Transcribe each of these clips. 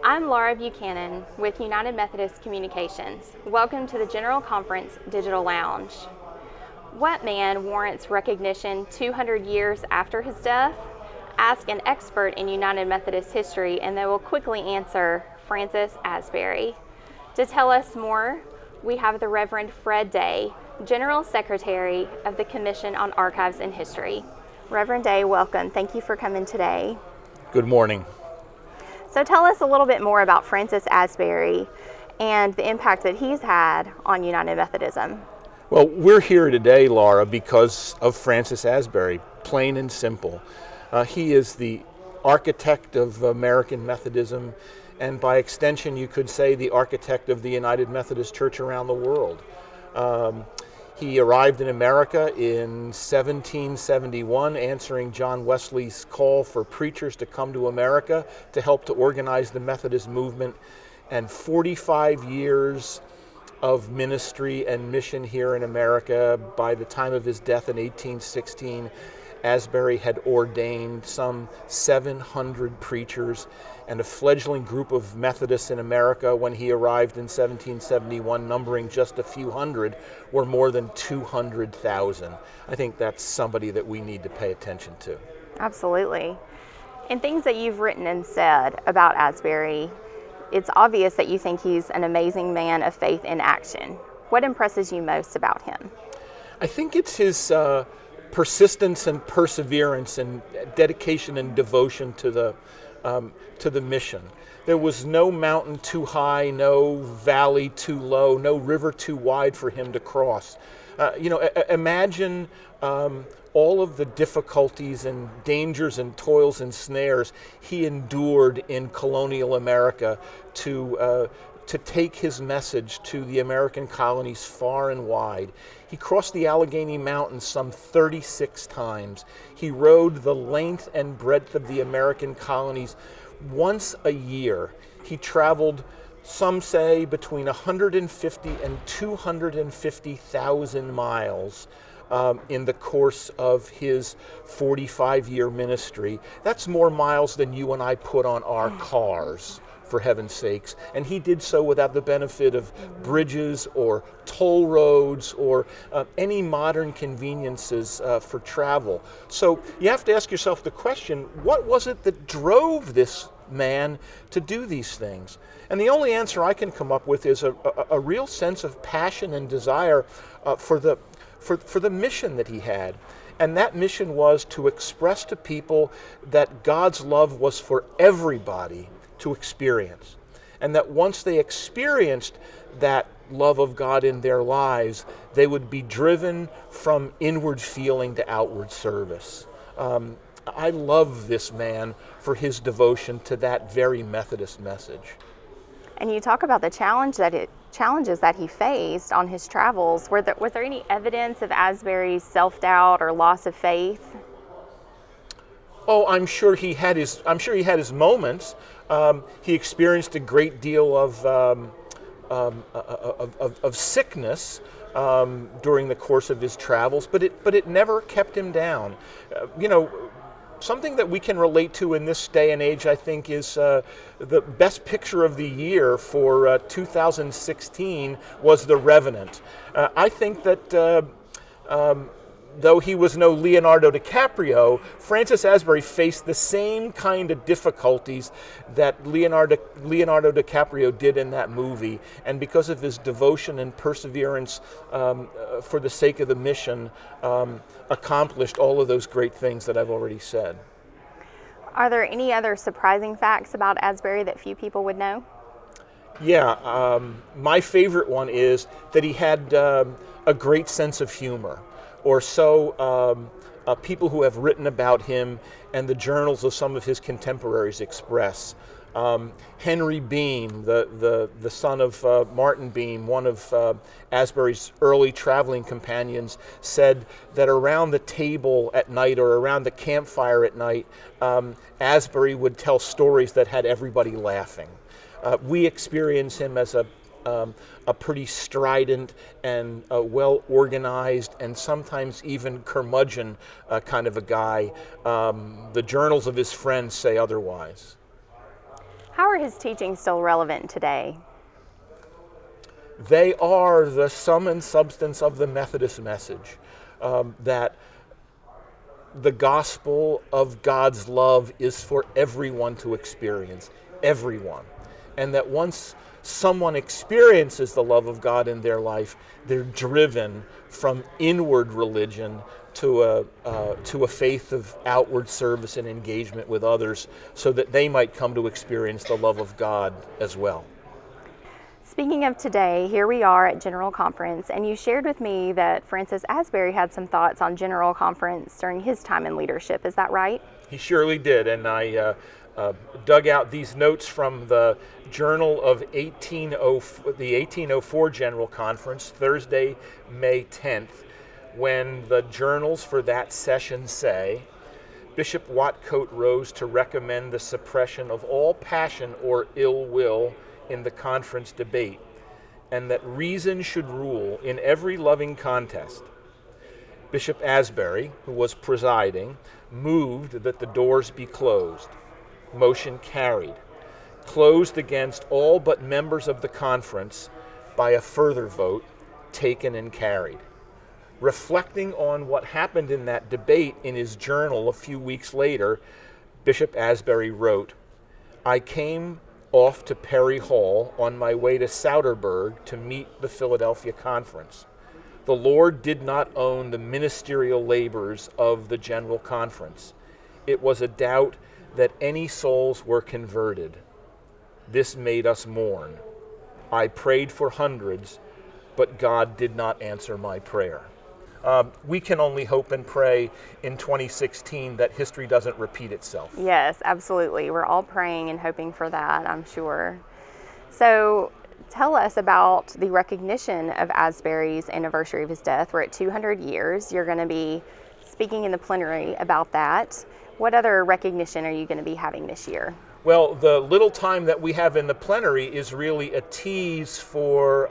I'm Laura Buchanan with United Methodist Communications. Welcome to the General Conference Digital Lounge. What man warrants recognition 200 years after his death? Ask an expert in United Methodist history and they will quickly answer Francis Asbury. To tell us more, we have the Reverend Fred Day, General Secretary of the Commission on Archives and History. Reverend Day, welcome. Thank you for coming today. Good morning. So tell us a little bit more about Francis Asbury and the impact that he's had on United Methodism. Well, we're here today, Laura, because of Francis Asbury, plain and simple. He is the architect of American Methodism, and by extension, you could say the architect of the United Methodist Church around the world. He arrived in America in 1771, answering John Wesley's call for preachers to come to America to help to organize the Methodist movement, and 45 years of ministry and mission here in America. By the time of his death in 1816, Asbury had ordained some 700 preachers, and a fledgling group of Methodists in America when he arrived in 1771, numbering just a few hundred, were more than 200,000. I think that's somebody that we need to pay attention to. Absolutely. And things that you've written and said about Asbury, it's obvious that you think he's an amazing man of faith in action. What impresses you most about him? I think it's his persistence and perseverance and dedication and devotion to the mission. There was no mountain too high, no valley too low, no river too wide for him to cross. Imagine all of the difficulties and dangers and toils and snares he endured in colonial America to take his message to the American colonies far and wide. He crossed the Allegheny Mountains some 36 times. He rode the length and breadth of the American colonies once a year. He traveled, some say, between 150 and 250,000 miles in the course of his 45-year ministry. That's more miles than you and I put on our cars, for heaven's sakes. And he did so without the benefit of bridges or toll roads or any modern conveniences for travel. So you have to ask yourself the question, what was it that drove this man to do these things? And the only answer I can come up with is a real sense of passion and desire for the mission that he had. And that mission was to express to people that God's love was for everybody to experience, and that once they experienced that love of God in their lives, they would be driven from inward feeling to outward service. I love this man for his devotion to that very Methodist message. And you talk about the challenges that he faced on his travels. Was there any evidence of Asbury's self-doubt or loss of faith? Oh, I'm sure he had his moments. He experienced a great deal of sickness during the course of his travels, but it never kept him down. Something that we can relate to in this day and age, I think, is the best picture of the year for 2016 was The Revenant. I think that though he was no Leonardo DiCaprio, Francis Asbury faced the same kind of difficulties that Leonardo DiCaprio did in that movie, and because of his devotion and perseverance for the sake of the mission, accomplished all of those great things that I've already said. Are there any other surprising facts about Asbury that few people would know? Yeah, my favorite one is that he had a great sense of humor. Or so people who have written about him and the journals of some of his contemporaries express. Henry Beam, the son of Martin Beam, one of Asbury's early traveling companions, said that around the table at night or around the campfire at night, Asbury would tell stories that had everybody laughing. We experience him as a pretty strident and well-organized and sometimes even curmudgeon kind of a guy. The journals of his friends say otherwise. How are his teachings still relevant today? They are the sum and substance of the Methodist message, that the gospel of God's love is for everyone to experience, everyone. And that once someone experiences the love of God in their life, they're driven from inward religion to a faith of outward service and engagement with others, so that they might come to experience the love of God as well. Speaking of today, here we are at General Conference, and you shared with me that Francis Asbury had some thoughts on General Conference during his time in leadership. Is that right? He surely did, and I dug out these notes from the Journal of the 1804 General Conference, Thursday, May 10th, when the journals for that session say, Bishop Watcote rose to recommend the suppression of all passion or ill will in the conference debate, and that reason should rule in every loving contest. Bishop Asbury, who was presiding, moved that the doors be closed. Motion carried. Closed against all but members of the conference by a further vote, taken and carried. Reflecting on what happened in that debate in his journal a few weeks later, Bishop Asbury wrote, I came off to Perry Hall on my way to Souderberg to meet the Philadelphia Conference. The Lord did not own the ministerial labors of the General Conference. It was a doubt that any souls were converted. This made us mourn. I prayed for hundreds, but God did not answer my prayer. We can only hope and pray in 2016 that history doesn't repeat itself. Yes, absolutely. We're all praying and hoping for that, I'm sure. So tell us about the recognition of Asbury's anniversary of his death. We're at 200 years. You're going to be speaking in the plenary about that. What other recognition are you going to be having this year? Well, the little time that we have in the plenary is really a tease for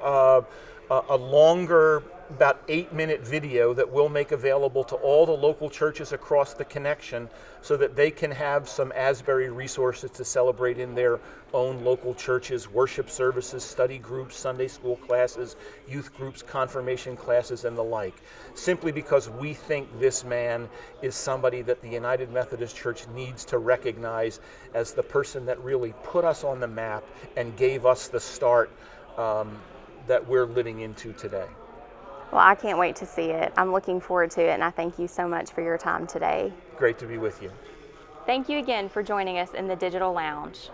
a longer, about 8-minute video that we'll make available to all the local churches across the connection, so that they can have some Asbury resources to celebrate in their own local churches, worship services, study groups, Sunday school classes, youth groups, confirmation classes, and the like. Simply because we think this man is somebody that the United Methodist Church needs to recognize as the person that really put us on the map and gave us the start that we're living into today. Well, I can't wait to see it. I'm looking forward to it, and I thank you so much for your time today. Great to be with you. Thank you again for joining us in the Digital Lounge.